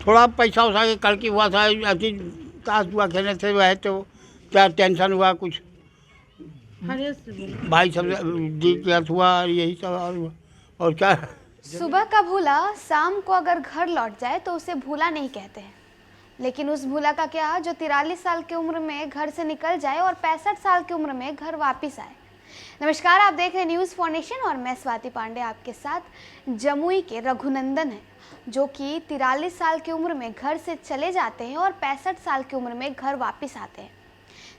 थोड़ा पैसा उसा के कल की हुआ था, ऐसी ताश जुआ खेलने से वह तो क्या टेंशन हुआ कुछ, भाई सब जी क्या हुआ यही सब और क्या। सुबह का भूला शाम को अगर घर लौट जाए तो उसे भूला नहीं कहते हैं, लेकिन उस भूला का क्या जो 43 साल की उम्र में घर से निकल जाए और 65 साल की उम्र में घर वापस आए। नमस्कार, आप देख रहे हैं न्यूज़ फाउंडेशन और मैं स्वाति पांडे आपके साथ। जमुई के रघुनंदन हैं जो कि 43 साल की उम्र में घर से चले जाते हैं और 65 साल की उम्र में घर वापस आते हैं,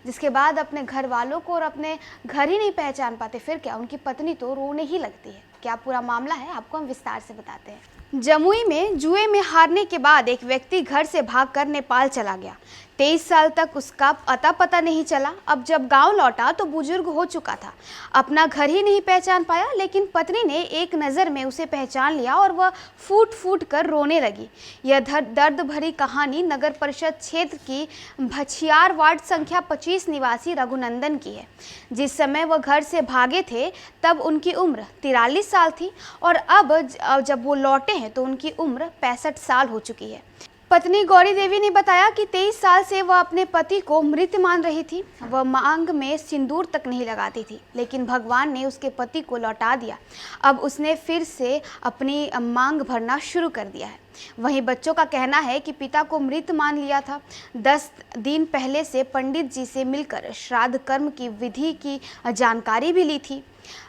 जिसके बाद अपने घर वालों को और अपने घर ही नहीं पहचान पाते। फिर क्या, उनकी पत्नी तो रोने ही लगती है। क्या पूरा मामला है आपको हम विस्तार से बताते हैं। जमुई में जुए में हारने के बाद एक व्यक्ति घर से भागकर नेपाल चला गया। 23 साल तक उसका अता पता नहीं चला। अब जब गांव लौटा तो बुजुर्ग हो चुका था, अपना घर ही नहीं पहचान पाया, लेकिन पत्नी ने एक नज़र में उसे पहचान लिया और वह फूट फूट कर रोने लगी। यह दर्द भरी कहानी नगर परिषद क्षेत्र की भछियार वार्ड संख्या 25 निवासी रघुनंदन की है। जिस समय वह घर से भागे थे तब उनकी उम्र 43 साल थी और अब जब वो लौटे हैं तो उनकी उम्र 65 साल हो चुकी है। पत्नी गौरी देवी ने बताया कि 23 साल से वह अपने पति को मृत मान रही थी। वह मांग में सिंदूर तक नहीं लगाती थी, लेकिन भगवान ने उसके पति को लौटा दिया। अब उसने फिर से अपनी मांग भरना शुरू कर दिया है। वहीं बच्चों का कहना है कि पिता को मृत मान लिया था। 10 दिन पहले से पंडित जी से मिलकर श्राद्ध कर्म की विधि की जानकारी भी ली थी।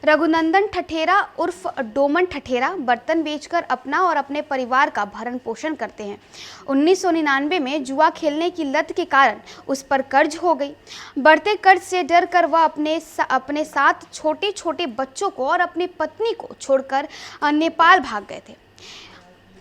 रघुनंदन ठठेरा उर्फ डोमन ठठेरा बर्तन बेचकर अपना और अपने परिवार का भरण पोषण करते हैं। 1999 में जुआ खेलने की लत के कारण उस पर कर्ज हो गई। बढ़ते कर्ज से डर कर वह अपने साथ छोटे छोटे बच्चों को और अपनी पत्नी को छोड़कर नेपाल भाग गए थे।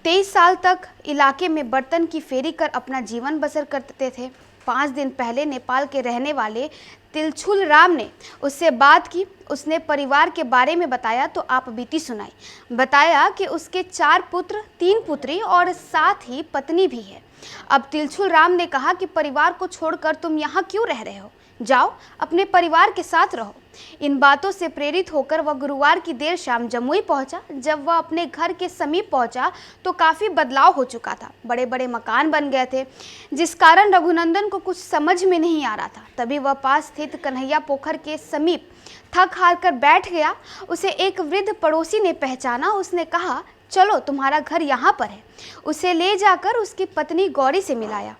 23 साल तक इलाके में बर्तन की फेरी कर अपना जीवन बसर करते थे। 5 दिन पहले नेपाल के रहने वाले तिलछुल राम ने उससे बात की। उसने परिवार के बारे में बताया तो आप बीती सुनाई। बताया कि उसके 4 पुत्र 3 पुत्री और साथ ही पत्नी भी है। अब तिलछुल राम ने कहा कि परिवार को छोड़कर तुम यहाँ क्यों रह रहे हो, जाओ अपने परिवार के साथ रहो। इन बातों से प्रेरित होकर वह गुरुवार की देर शाम जमुई पहुंचा। जब वह अपने घर के समीप पहुंचा तो काफ़ी बदलाव हो चुका था। बड़े बड़े मकान बन गए थे, जिस कारण रघुनंदन को कुछ समझ में नहीं आ रहा था। तभी वह पास स्थित कन्हैया पोखर के समीप थक हार कर बैठ गया। उसे एक वृद्ध पड़ोसी ने पहचाना। उसने कहा, चलो तुम्हारा घर यहाँ पर है। उसे ले जाकर उसकी पत्नी गौरी से मिलाया।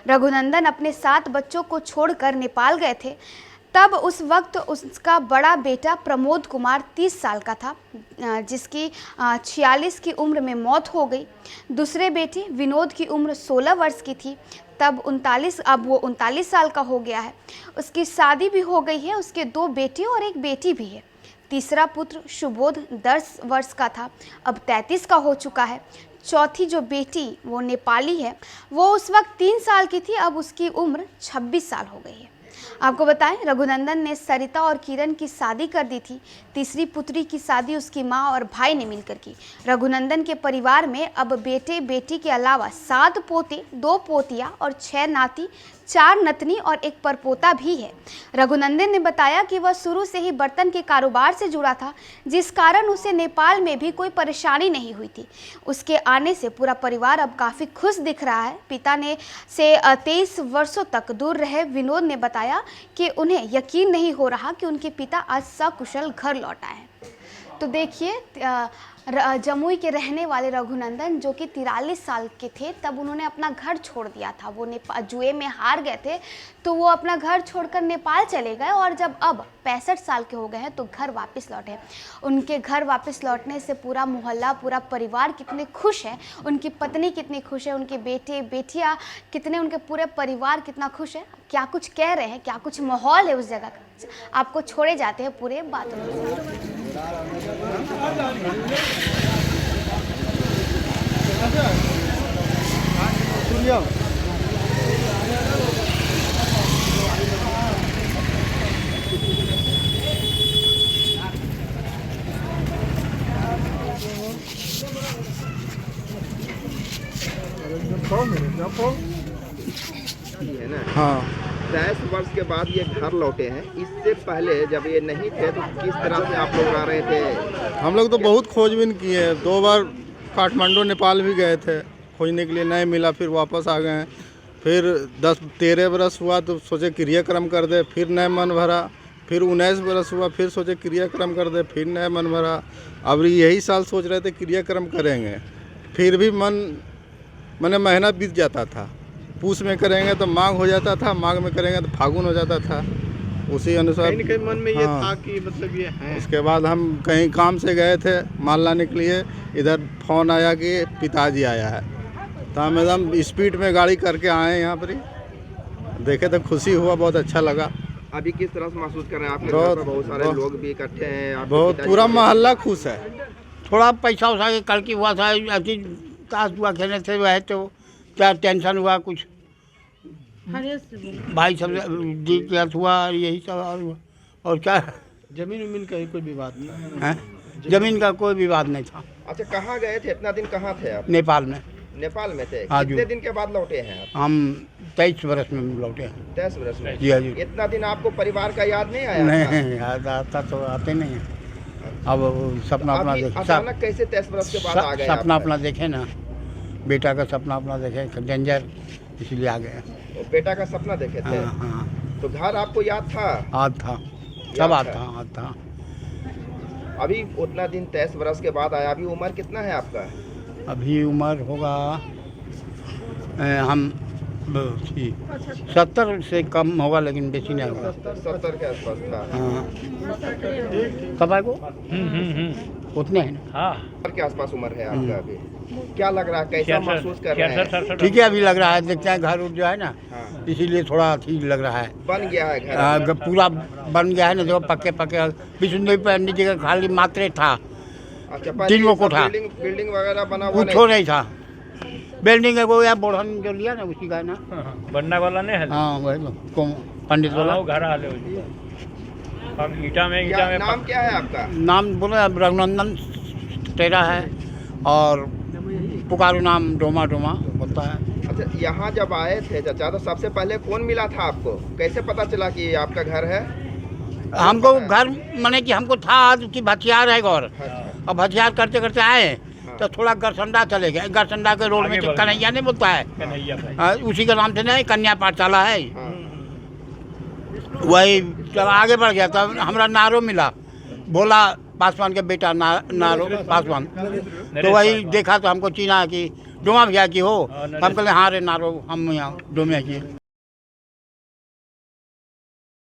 रघुनंदन अपने 7 बच्चों को छोड़कर नेपाल गए थे। तब उस वक्त उसका बड़ा बेटा प्रमोद कुमार 30 साल का था, जिसकी 46 की उम्र में मौत हो गई। दूसरे बेटे विनोद की उम्र 16 वर्ष की थी, अब वो 39 साल का हो गया है। उसकी शादी भी हो गई है। उसके 2 बेटे और 1 बेटी भी है। तीसरा पुत्र सुबोध 10 वर्ष का था, अब 33 का हो चुका है। चौथी जो बेटी वो नेपाली है, वो उस वक्त 3 साल की थी, अब उसकी उम्र 26 साल हो गई है। आपको बताएं, रघुनंदन ने सरिता और किरण की शादी कर दी थी। तीसरी पुत्री की शादी उसकी माँ और भाई ने मिलकर की। रघुनंदन के परिवार में अब बेटे बेटी के अलावा 7 पोते, 2 पोतियाँ और 6 नाती, 4 नतनी और 1 परपोता भी है। रघुनंदन ने बताया कि वह शुरू से ही बर्तन के कारोबार से जुड़ा था, जिस कारण उसे नेपाल में भी कोई परेशानी नहीं हुई थी। उसके आने से पूरा परिवार अब काफ़ी खुश दिख रहा है। पिता ने से 23 वर्षों तक दूर रहे विनोद ने बताया कि उन्हें यकीन नहीं हो रहा कि उनके पिता आज सकुशल घर लौट आए। तो देखिए, जमुई के रहने वाले रघुनंदन जो कि 43 साल के थे, तब उन्होंने अपना घर छोड़ दिया था। वो जुए में हार गए थे तो वो अपना घर छोड़कर नेपाल चले गए और जब अब 65 साल के हो गए हैं तो घर वापस लौटे। उनके घर वापस लौटने से पूरा मोहल्ला, पूरा परिवार कितने खुश है, उनकी पत्नी कितनी खुश है, उनके बेटे बेटियाँ कितने, उनके पूरे परिवार कितना खुश है। क्या कुछ कह रहे हैं, क्या कुछ माहौल है उस जगह का, आपको छोड़े जाते हैं पूरे बातों में। है ना। हाँ, 23 वर्ष के बाद ये घर लौटे हैं। इससे पहले जब ये नहीं थे तो किस तरह से आप लोग आ रहे थे? हम लोग तो बहुत खोजबीन किए, 2 बार काठमांडू नेपाल भी गए थे, खोजने के लिए नहीं मिला, फिर वापस आ गए हैं। फिर 10-13 बरस हुआ तो सोचे क्रियाक्रम कर दे, फिर नहीं मन भरा। फिर 19 बरस हुआ, फिर सोचे क्रियाक्रम कर दे, फिर नहीं मन भरा। अब यही साल सोच रहे थे क्रियाक्रम करेंगे, फिर भी मैंने महीना बीत जाता था। पूस में करेंगे तो माघ हो जाता था, माघ में करेंगे तो फागुन हो जाता था। उसी अनुसार कहीं न कहीं मन में ये हाँ। था कि मतलब ये है। उसके बाद हम कहीं काम से गए थे माल लाने के लिए, इधर फ़ोन आया कि पिताजी आया है, तो हम एकदम स्पीड में गाड़ी करके आए यहाँ पर ही। देखे तो खुशी हुआ, बहुत अच्छा लगा। अभी किस तरह से महसूस कर रहे हैं? आपके घर बहुत- पर बहुत सारे बहुत- लोग भी इकट्ठे हैं, आपके बहुत पिताजी पूरा भी- मोहल्ला खुश है। थोड़ा पैसा उसा के कल की हुआ था, ऐसी ताश जुआ खेलने से है तो क्या टेंशन हुआ, कुछ भाई सब जी क्या हुआ, यही सब। और क्या जमीन उमीन का ही कोई विवाद नहीं। है, जमीन का कोई विवाद नहीं था। अच्छा, कहाँ गए थे? इतना दिन कहाँ थे आप? नेपाल में नेपाल में थे। हाँ जी। कितने दिन के बाद लौटे हैं आप? हम 23 बरस में लौटे हैं। 10 वर्ष में। जी हाँ जी। इतना दिन आपको परिवार का याद नहीं आया था? नहीं याद आता तो आते नहीं हैं। अब सपना अपना अभी देखे, अचानक कैसे 10 वर्ष के बाद आ गए सपना आप? अपना देखे ना, बेटा का सपना अपना देखे डेंजर, इसलिए आ गए। बेटा का सपना देखे थे? हाँ हाँ, तो घर आपको याद था? आज था, सब आज था। अभी उतना दिन 23 वर्ष के बाद आया। अभी उम्र कितना है आपका? अभी उम्र होगा हम 70 से कम होगा, लेकिन बेसी नहीं होगा। 70 के आसपास था। हाँ, कब आए को उतने हैं ना। हाँ 70 के आसपास उम्र है आपका अभी। क्या लग रहा है, कैसा महसूस कर रहे हैं? ठीक है, अभी लग रहा है, देखते हैं घर उठ जो है ना, हाँ। इसीलिए थोड़ा ठीक लग रहा है। बन गया है घर? पूरा बन गया है ना, जो पक्के विष्णुदेव पर नीचे का खाली मात्रे था, अच्छा, 3 गो कोठा, बिल्डिंग वगैरह बना हुआ कुछ नहीं था। बिल्डिंग है वो यार बोढ़न जो लिया ना, उसी का है ना। बनने वाला नहीं है। हाँ वही तो, पंडित वाला। हाँ, वो घर हाले अब ईटा में नाम क्या है आपका? नाम बोले अब रघुनंदन तेरा है, और पुकारू नाम डोमा बोलता है। अच्छा, यहाँ जब आए थे चाचा तो सबसे पहले कौन मिला था आपको? कैसे पता चला कि आपका घर है? हमको घर माने कि हमको था कि भथियार है घर, और भथियार करते करते आए तो थोड़ा गरसंडा चले गए। गरसंडा के रोड में आगे बढ़ गए। कन्हैया नहीं बोलता है, कन्हैया भाई। उसी के नाम से नहीं, कन्या पाठशाला है, हाँ। वही जब आगे बढ़ गया तब हमारा नारो मिला, भोला पासवान के बेटा नारो पासवान। तो वही देखा तो हमको चिन्हा कि डोमा भैया की हो, हम कहले हाँ रे नारो, हम यहाँ डोमिया की।